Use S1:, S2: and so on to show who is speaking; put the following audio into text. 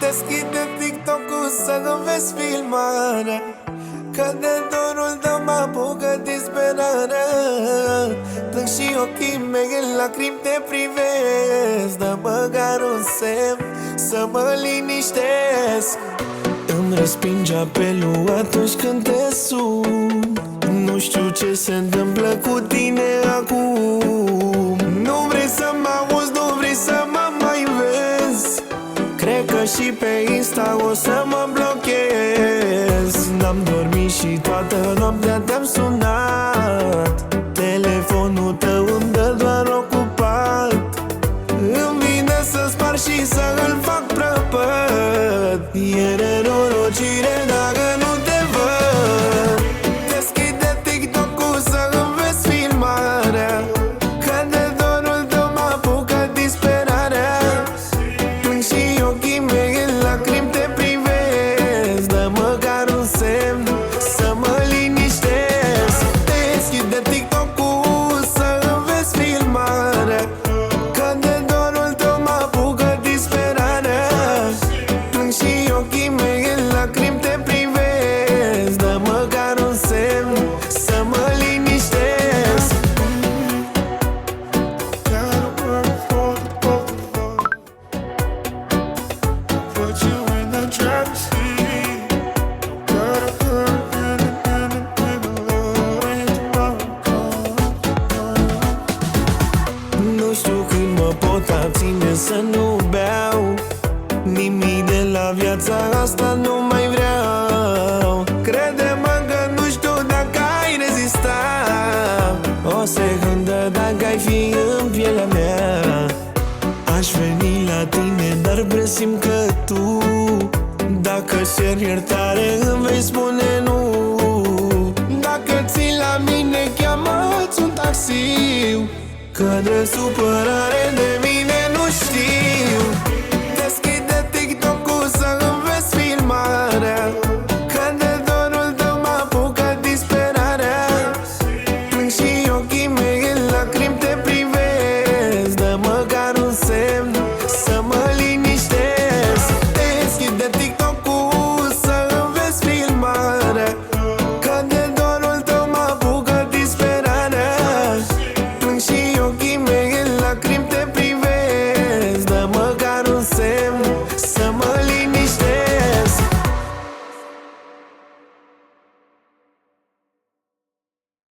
S1: Deschide TikTok-ul să-mi vezi filmarea, că de dorul tău mă apucă disperarea. Plâng și ochii mei în lacrimi te privesc, dă măcar un semn să mă liniștesc. Îmi respinge apelul atunci când te sun. Nu știu ce se întâmplă cu tine acum. Nu vrei să mă auzi, nu vrei să mă mai vezi. Cred că și pe Insta o să mă blochez. N-am dormit și toată noaptea te-am sunat. Telefonul tău îmi dă doar ocupat. Îmi vine să spar și să îl fac prăpăd. E nenorocire dacă nu te văd. Deschide TikTok-ul să-mi vezi filmarea, că de dorul tău mă apucă disperarea. Plâng și ochii mei în lacrimi te privesc, dă măcar un semn să mă liniștesc. Deschide TikTok-ul să-mi vezi filmarea, că de dorul tău mă apucă disperarea. Plâng și ochii mei în lacrimi te privesc, dă măcar un semn să mă liniștesc. Put you in the driver's seat. Got a girl in Nu știu când mă pot abține să nu beau. Nimic de la viața asta nu mai vreau. Crede-mă că nu știu dacă ai rezista o secundă dacă ai fi în pielea mea. Aș veni la tine, dar presimt că tu, dacă cer iertare, îmi vei spune nu. Dacă ții la mine, cheamă-ți un taxi, că de supărare de